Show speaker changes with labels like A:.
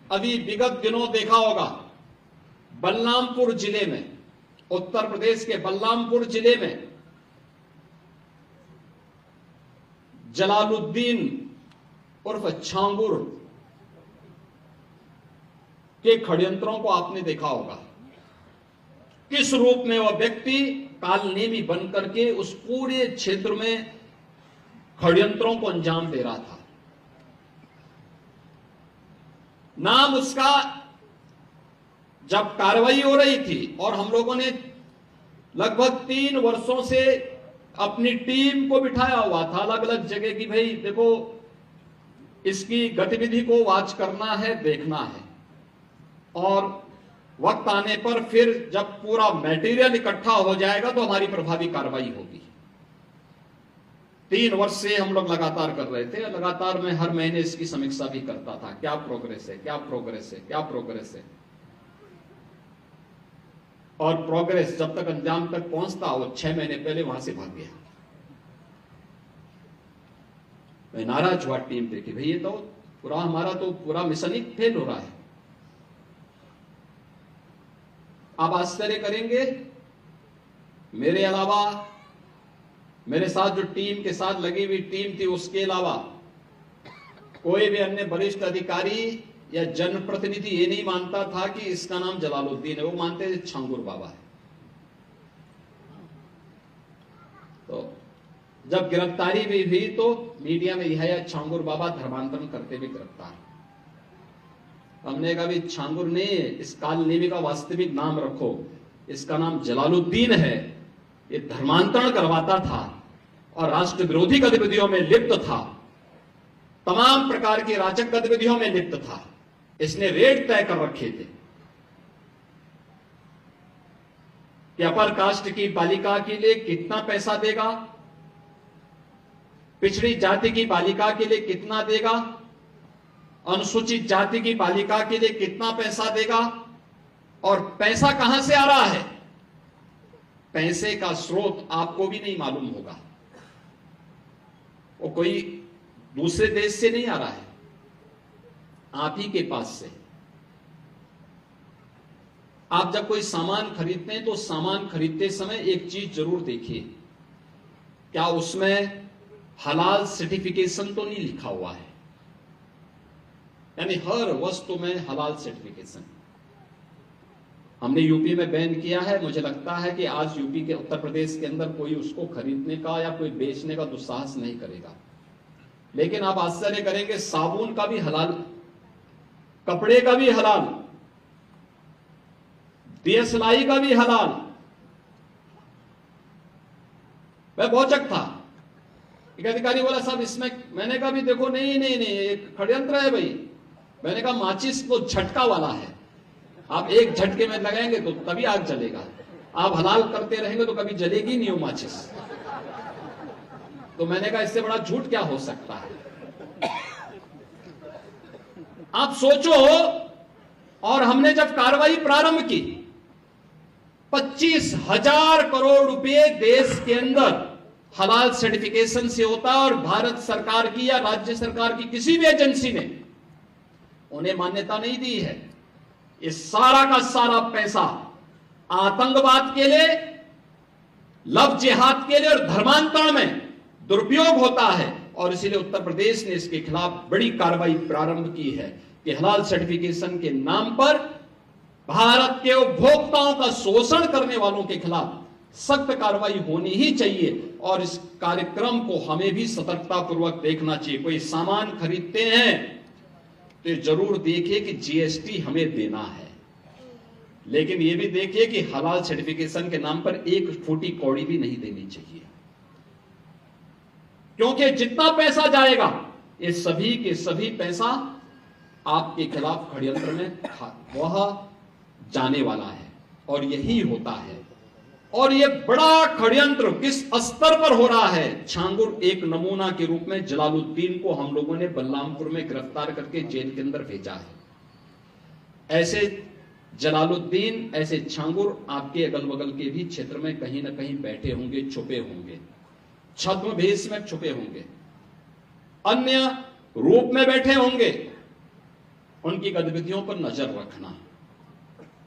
A: अभी विगत दिनों देखा होगा, बलरामपुर जिले में, उत्तर प्रदेश के बलरामपुर जिले में जलालुद्दीन उर्फ छांगुर के षड्यंत्रों को आपने देखा होगा। किस रूप में वह व्यक्ति कालनेमी बन करके उस पूरे क्षेत्र में षड्यंत्रों को अंजाम दे रहा था। नाम उसका, जब कार्रवाई हो रही थी और हम लोगों ने लगभग 3 वर्षों से अपनी टीम को बिठाया हुआ था अलग अलग जगह की, भाई देखो इसकी गतिविधि को वॉच करना है, देखना है, और वक्त आने पर फिर जब पूरा मटेरियल इकट्ठा हो जाएगा तो हमारी प्रभावी कार्रवाई होगी। 3 वर्ष से हम लोग लगातार कर रहे थे। लगातार मैं हर महीने इसकी समीक्षा भी करता था, क्या प्रोग्रेस है, क्या प्रोग्रेस है, क्या प्रोग्रेस है। और प्रोग्रेस जब तक अंजाम तक पहुंचता, वो 6 महीने पहले वहां से भाग गया। मैं नाराज हुआ टीम पे कि भाई ये तो पूरा हमारा तो पूरा मिशन ही फेल हो रहा है। आप आश्चर्य करेंगे, मेरे अलावा मेरे साथ जो टीम के साथ लगी हुई टीम थी, उसके अलावा कोई भी अन्य वरिष्ठ अधिकारी या जनप्रतिनिधि ये नहीं मानता था कि इसका नाम जलालुद्दीन है। वो मानते थे छांगुर बाबा है। तो जब गिरफ्तारी भी हुई तो मीडिया में यह छांगुर बाबा धर्मांतरण करते हुए गिरफ्तार। हमने कहा भी छांगुर ने इस कालनेमी का वास्तविक नाम रखो, इसका नाम जलालुद्दीन है। ये धर्मांतरण करवाता था और राष्ट्र विरोधी गतिविधियों में लिप्त था, तमाम प्रकार की राजक गतिविधियों में लिप्त था। इसने रेट तय कर रखे थे कि अपर कास्ट की बालिका के लिए कितना पैसा देगा, पिछड़ी जाति की बालिका के लिए कितना देगा, अनुसूचित जाति की बालिका के लिए कितना पैसा देगा, और पैसा कहां से आ रहा है। पैसे का स्रोत आपको भी नहीं मालूम होगा, वो कोई दूसरे देश से नहीं आ रहा है, आप ही के पास से। आप जब कोई सामान खरीदते हैं तो सामान खरीदते समय एक चीज जरूर देखिए, क्या उसमें हलाल सर्टिफिकेशन तो नहीं लिखा हुआ है। यानी हर वस्तु में हलाल सर्टिफिकेशन। हमने यूपी में बैन किया है। मुझे लगता है कि आज यूपी के, उत्तर प्रदेश के अंदर कोई उसको खरीदने का या कोई बेचने का दुस्साहस नहीं करेगा। लेकिन आप आश्चर्य करेंगे, साबुन का भी हलाल, कपड़े का भी हलाल, दिया सिलाई का भी हलाल। मैं भौचक था। एक अधिकारी बोला साहब इसमें, मैंने कहा भी देखो नहीं नहीं नहीं, एक षड्यंत्र है भाई। मैंने कहा माचिस तो झटका वाला है, आप एक झटके में लगाएंगे तो तभी आग जलेगा, आप हलाल करते रहेंगे तो कभी जलेगी नहीं वो माचिस। तो मैंने कहा इससे बड़ा झूठ क्या हो सकता है। आप सोचो, और हमने जब कार्रवाई प्रारंभ की, 25,000 करोड़ रुपए देश के अंदर हलाल सर्टिफिकेशन से होता है, और भारत सरकार की या राज्य सरकार की किसी भी एजेंसी ने उन्हें मान्यता नहीं दी है। ये सारा का सारा पैसा आतंकवाद के लिए, लव जिहाद के लिए और धर्मांतरण में दुरुपयोग होता है। और इसीलिए उत्तर प्रदेश ने इसके खिलाफ बड़ी कार्रवाई प्रारंभ की है कि हलाल सर्टिफिकेशन के नाम पर भारत के उपभोक्ताओं का शोषण करने वालों के खिलाफ सख्त कार्रवाई होनी ही चाहिए। और इस कार्यक्रम को हमें भी सतर्कता पूर्वक देखना चाहिए। कोई सामान खरीदते हैं तो जरूर देखिए कि जीएसटी हमें देना है, लेकिन यह भी देखिए कि हलाल सर्टिफिकेशन के नाम पर एक फूटी कौड़ी भी नहीं देनी चाहिए। क्योंकि जितना पैसा जाएगा, ये सभी के सभी पैसा आपके खिलाफ षड्यंत्र में वह जाने वाला है, और यही होता है। और ये बड़ा षड्यंत्र किस स्तर पर हो रहा है। छांगुर एक नमूना के रूप में जलालुद्दीन को हम लोगों ने बलरामपुर में गिरफ्तार करके जेल के अंदर भेजा है। ऐसे जलालुद्दीन, ऐसे छांगुर आपके अगल बगल के भी क्षेत्र में कहीं ना कहीं बैठे होंगे, छुपे होंगे, छद्म भेष में छुपे होंगे, अन्य रूप में बैठे होंगे। उनकी गतिविधियों पर नजर रखना।